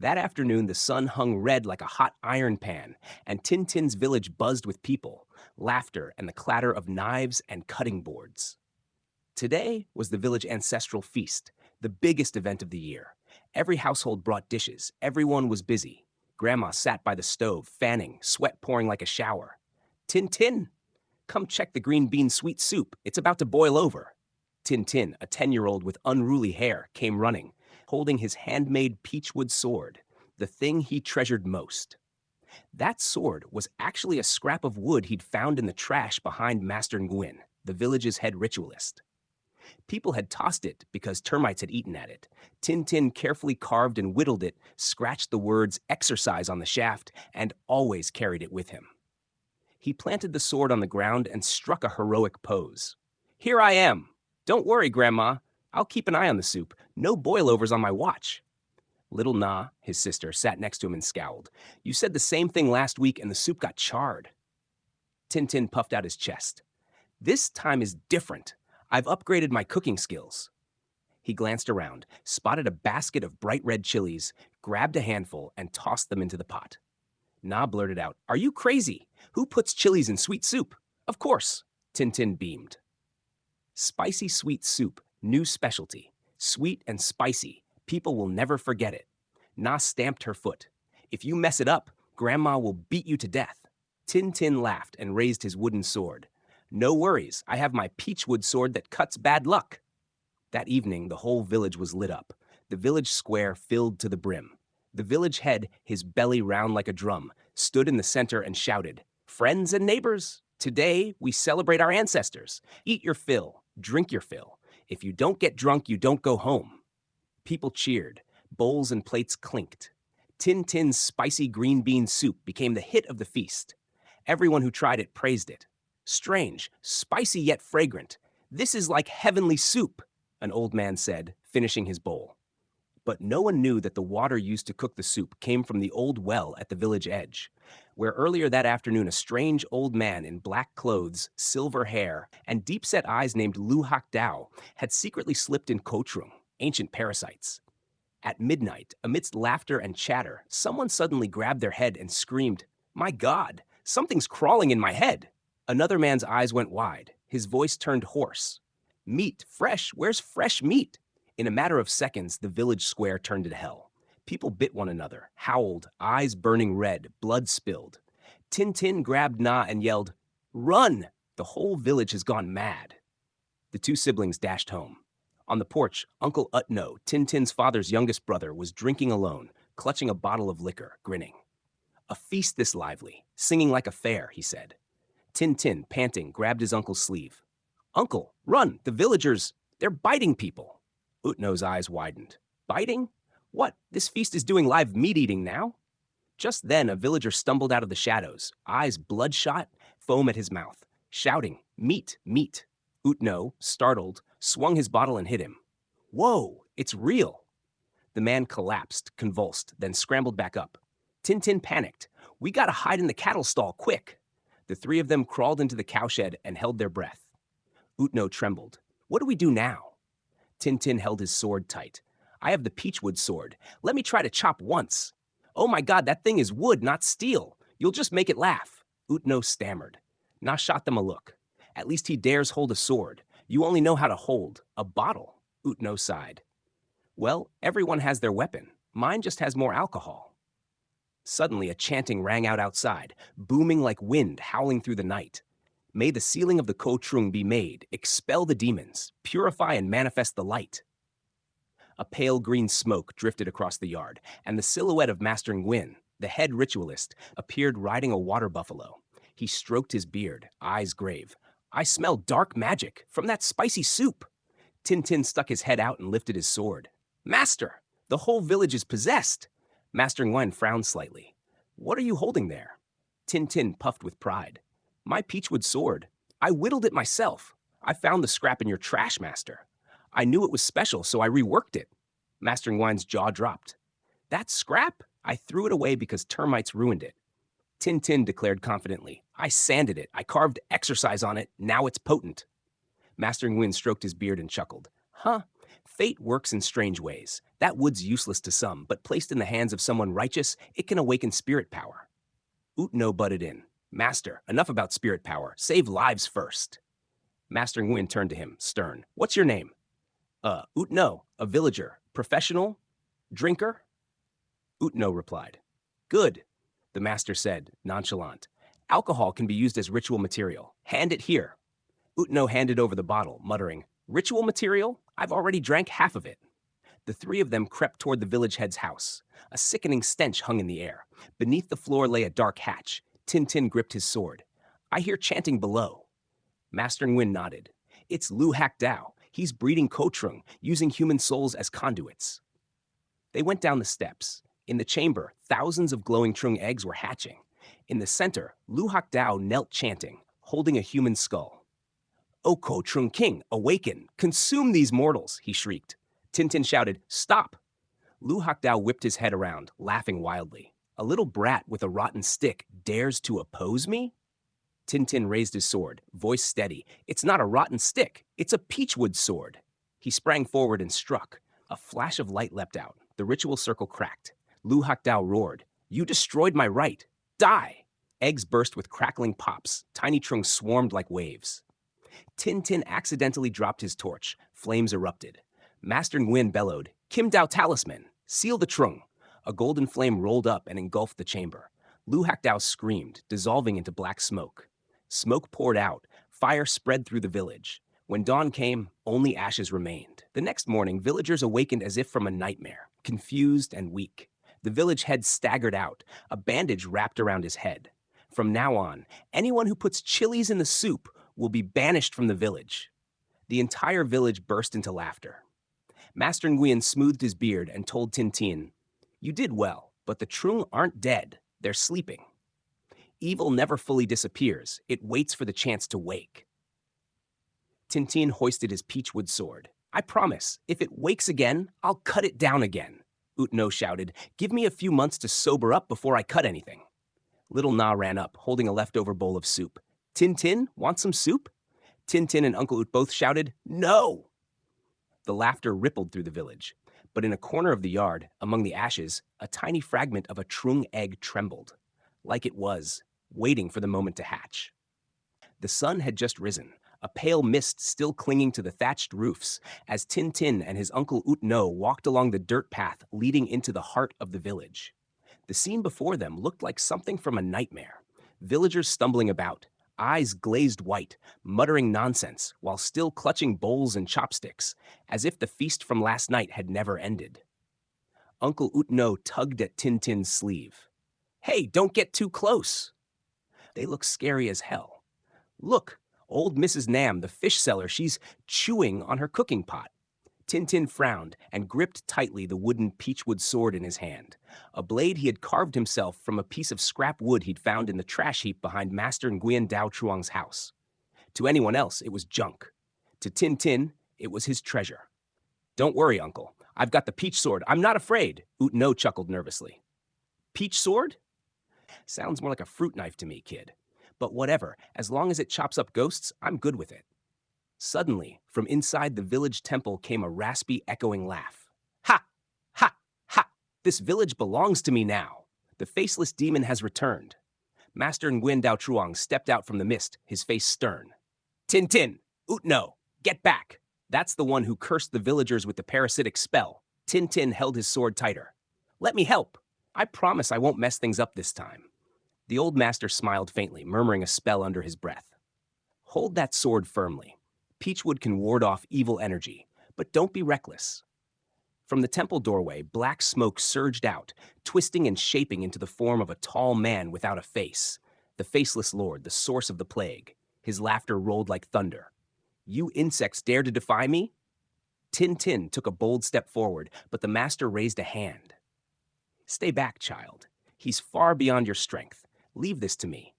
That afternoon, the sun hung red like a hot iron pan, and Tintin's village buzzed with people, laughter, and the clatter of knives and cutting boards. Today was the village ancestral feast, the biggest event of the year. Every household brought dishes, everyone was busy. Grandma sat by the stove, fanning, sweat pouring like a shower. Tin, come check the green bean sweet soup, it's about to boil over. Tin, a 10-year-old with unruly hair, came running, holding his handmade peachwood sword, the thing he treasured most. That sword was actually a scrap of wood he'd found in the trash behind Master Nguyen, the village's head ritualist. People had tossed it because termites had eaten at it. Tin carefully carved and whittled it, scratched the words exercise on the shaft, and always carried it with him. He planted the sword on the ground and struck a heroic pose. Here I am. Don't worry, Grandma. I'll keep an eye on the soup. No boilovers on my watch. Little Na, his sister, sat next to him and scowled. You said the same thing last week and the soup got charred. Tin puffed out his chest. This time is different. I've upgraded my cooking skills. He glanced around, spotted a basket of bright red chilies, grabbed a handful, and tossed them into the pot. Na blurted out, Are you crazy? Who puts chilies in sweet soup? Of course. Tin beamed. Spicy sweet soup, new specialty. Sweet and spicy. People will never forget it. Na stamped her foot. If you mess it up, Grandma will beat you to death. Tin laughed and raised his wooden sword. No worries, I have my peachwood sword that cuts bad luck. That evening, the whole village was lit up, the village square filled to the brim. The village head, his belly round like a drum, stood in the center and shouted, Friends and neighbors, today we celebrate our ancestors. Eat your fill, drink your fill. If you don't get drunk, you don't go home. People cheered, bowls and plates clinked. Tin's spicy green bean soup became the hit of the feast. Everyone who tried it praised it. Strange, spicy yet fragrant. This is like heavenly soup, an old man said, finishing his bowl. But no one knew that the water used to cook the soup came from the old well at the village edge, where earlier that afternoon a strange old man in black clothes, silver hair, and deep-set eyes named Lu Hak Dao had secretly slipped in kotrung, ancient parasites. At midnight, amidst laughter and chatter, someone suddenly grabbed their head and screamed, My God, something's crawling in my head. Another man's eyes went wide. His voice turned hoarse. Meat, fresh, where's fresh meat? In a matter of seconds, the village square turned to hell. People bit one another, howled, eyes burning red, blood spilled. Tin grabbed Na and yelled, Run! The whole village has gone mad. The two siblings dashed home. On the porch, Uncle Utno, Tin's father's youngest brother, was drinking alone, clutching a bottle of liquor, grinning. A feast this lively, singing like a fair, he said. Tin, panting, grabbed his uncle's sleeve. Uncle, run, the villagers, they're biting people. Utno's eyes widened. Biting? What, this feast is doing live meat-eating now? Just then, a villager stumbled out of the shadows, eyes bloodshot, foam at his mouth, shouting, Meat, meat. Utno, startled, swung his bottle and hit him. Whoa, it's real. The man collapsed, convulsed, then scrambled back up. Tin panicked. We gotta hide in the cattle stall, quick. The three of them crawled into the cowshed and held their breath. Utno trembled. What do we do now? Tin held his sword tight. I have the peachwood sword. Let me try to chop once. Oh my God, that thing is wood, not steel. You'll just make it laugh. Utno stammered. Na shot them a look. At least he dares hold a sword. You only know how to hold a bottle. Utno sighed. Well, everyone has their weapon. Mine just has more alcohol. Suddenly, a chanting rang out outside, booming like wind howling through the night. May the sealing of the kotrung be made, expel the demons, purify and manifest the light. A pale green smoke drifted across the yard, and the silhouette of Master Nguyen, the head ritualist, appeared riding a water buffalo. He stroked his beard, eyes grave. I smell dark magic from that spicy soup. Tin stuck his head out and lifted his sword. Master, the whole village is possessed. Master Nguyen frowned slightly. What are you holding there? Tin puffed with pride. My peachwood sword. I whittled it myself. I found the scrap in your trash, Master. I knew it was special, so I reworked it. Master Nguyen's jaw dropped. That scrap? I threw it away because termites ruined it. Tin declared confidently. I sanded it. I carved exercise on it. Now it's potent. Master Nguyen stroked his beard and chuckled. Huh? Fate works in strange ways. That wood's useless to some, but placed in the hands of someone righteous, it can awaken spirit power. Utno butted in. Master, enough about spirit power. Save lives first. Master Nguyen turned to him, stern. What's your name? Utno, a villager. Professional? Drinker? Utno replied. Good, the master said, nonchalant. Alcohol can be used as ritual material. Hand it here. Utno handed over the bottle, muttering, Ritual material? I've already drank half of it. The three of them crept toward the village head's house. A sickening stench hung in the air. Beneath the floor lay a dark hatch. Tin Tin gripped his sword. I hear chanting below. Master Nguyen nodded. It's Lu Hak Dao. He's breeding Kotrung, using human souls as conduits. They went down the steps. In the chamber, thousands of glowing Trung eggs were hatching. In the center, Lu Hak Dao knelt chanting, holding a human skull. O Kotrung King, awaken! Consume these mortals, he shrieked. Tin Tin shouted, Stop! Lu Hak Dao whipped his head around, laughing wildly. A little brat with a rotten stick dares to oppose me? Tin Tin raised his sword, voice steady. It's not a rotten stick, it's a peachwood sword. He sprang forward and struck. A flash of light leapt out. The ritual circle cracked. Lu Hak Dao roared, You destroyed my right. Die! Eggs burst with crackling pops. Tiny Trung swarmed like waves. Tin Tin accidentally dropped his torch. Flames erupted. Master Nguyen bellowed, Kim Dao Talisman, seal the Trung. A golden flame rolled up and engulfed the chamber. Lu Hak Dao screamed, dissolving into black smoke. Smoke poured out. Fire spread through the village. When dawn came, only ashes remained. The next morning, villagers awakened as if from a nightmare, confused and weak. The village head staggered out, a bandage wrapped around his head. From now on, anyone who puts chilies in the soup will be banished from the village. The entire village burst into laughter. Master Nguyen smoothed his beard and told Tin Tin, You did well, but the Trung aren't dead. They're sleeping. Evil never fully disappears. It waits for the chance to wake. Tin Tin hoisted his peachwood sword. I promise, if it wakes again, I'll cut it down again. Utno shouted, Give me a few months to sober up before I cut anything. Little Na ran up, holding a leftover bowl of soup. Tin Tin, want some soup? Tin Tin and Uncle Ut both shouted, No! The laughter rippled through the village. But in a corner of the yard, among the ashes, a tiny fragment of a Trung egg trembled. Like it was, waiting for the moment to hatch. The sun had just risen, a pale mist still clinging to the thatched roofs, as Tin Tin and his Uncle Utno walked along the dirt path leading into the heart of the village. The scene before them looked like something from a nightmare. Villagers stumbling about, eyes glazed white, muttering nonsense while still clutching bowls and chopsticks, as if the feast from last night had never ended. Uncle Utno tugged at Tin Tin's sleeve. Hey, don't get too close. They look scary as hell. Look, old Mrs. Nam, the fish seller, she's chewing on her cooking pot. Tin Tin frowned and gripped tightly the wooden peachwood sword in his hand, a blade he had carved himself from a piece of scrap wood he'd found in the trash heap behind Master Nguyen Dao Truong's house. To anyone else, it was junk. To Tin Tin, it was his treasure. Don't worry, Uncle. I've got the peach sword. I'm not afraid, Utno chuckled nervously. Peach sword? Sounds more like a fruit knife to me, kid. But whatever, as long as it chops up ghosts, I'm good with it. Suddenly, from inside the village temple came a raspy, echoing laugh. Ha! Ha! Ha! This village belongs to me now. The faceless demon has returned. Master Nguyen Dao Truong stepped out from the mist, his face stern. Tin Tin! Utno! Get back! That's the one who cursed the villagers with the parasitic spell. Tin Tin held his sword tighter. Let me help. I promise I won't mess things up this time. The old master smiled faintly, murmuring a spell under his breath. Hold that sword firmly. Peachwood can ward off evil energy, but don't be reckless. From the temple doorway, black smoke surged out, twisting and shaping into the form of a tall man without a face, the faceless lord, the source of the plague. His laughter rolled like thunder. You insects dare to defy me? Tin Tin took a bold step forward, but the master raised a hand. Stay back, child. He's far beyond your strength. Leave this to me.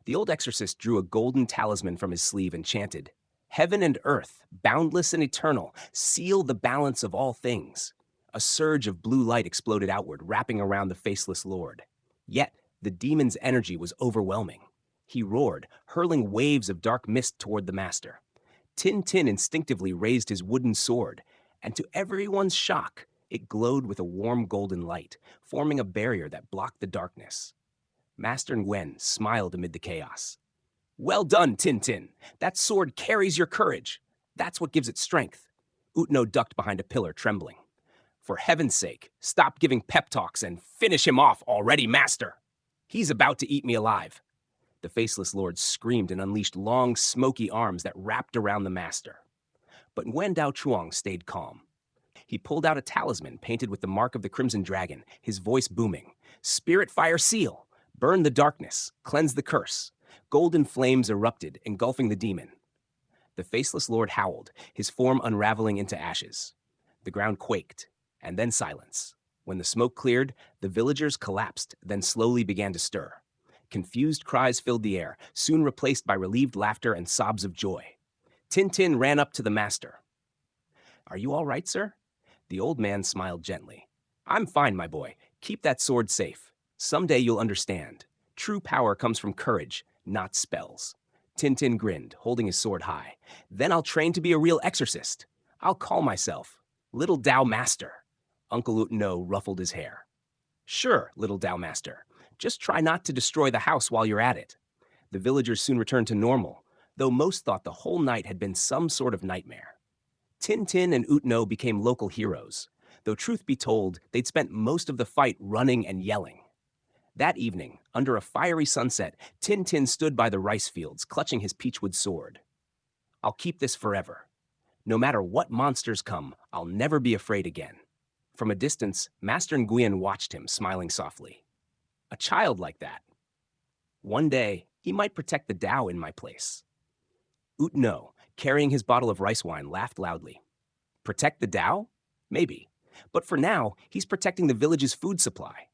The old exorcist drew a golden talisman from his sleeve and chanted, Heaven and earth, boundless and eternal, seal the balance of all things. A surge of blue light exploded outward, wrapping around the faceless lord. Yet, the demon's energy was overwhelming. He roared, hurling waves of dark mist toward the master. Tin Tin instinctively raised his wooden sword, and to everyone's shock, it glowed with a warm golden light, forming a barrier that blocked the darkness. Master Nguyen smiled amid the chaos. Well done, Tintin. That sword carries your courage. That's what gives it strength. Utno ducked behind a pillar, trembling. For heaven's sake, stop giving pep talks and finish him off already, Master. He's about to eat me alive. The faceless lord screamed and unleashed long, smoky arms that wrapped around the master. But Nguyen Dao Chuang stayed calm. He pulled out a talisman painted with the mark of the Crimson Dragon, his voice booming. Spirit Fire Seal! Burn the darkness, cleanse the curse. Golden flames erupted, engulfing the demon. The faceless lord howled, his form unraveling into ashes. The ground quaked, and then silence. When the smoke cleared, the villagers collapsed, then slowly began to stir. Confused cries filled the air, soon replaced by relieved laughter and sobs of joy. Tintin ran up to the master. Are you all right, sir? The old man smiled gently. I'm fine, my boy. Keep that sword safe. Someday you'll understand. True power comes from courage, not spells. Tintin grinned, holding his sword high. Then I'll train to be a real exorcist. I'll call myself Little Dao Master. Uncle Utno ruffled his hair. Sure, Little Dao Master. Just try not to destroy the house while you're at it. The villagers soon returned to normal, though most thought the whole night had been some sort of nightmare. Tintin and Utno became local heroes, though truth be told, they'd spent most of the fight running and yelling. That evening, under a fiery sunset, Tintin stood by the rice fields, clutching his peachwood sword. I'll keep this forever. No matter what monsters come, I'll never be afraid again. From a distance, Master Nguyen watched him, smiling softly. A child like that. One day, he might protect the Tao in my place. Utno, carrying his bottle of rice wine, laughed loudly. Protect the Tao? Maybe. But for now, he's protecting the village's food supply.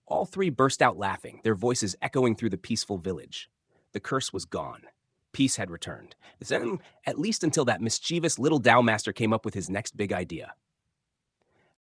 All three burst out laughing, their voices echoing through the peaceful village. The curse was gone. Peace had returned. At least until that mischievous little Tao master came up with his next big idea.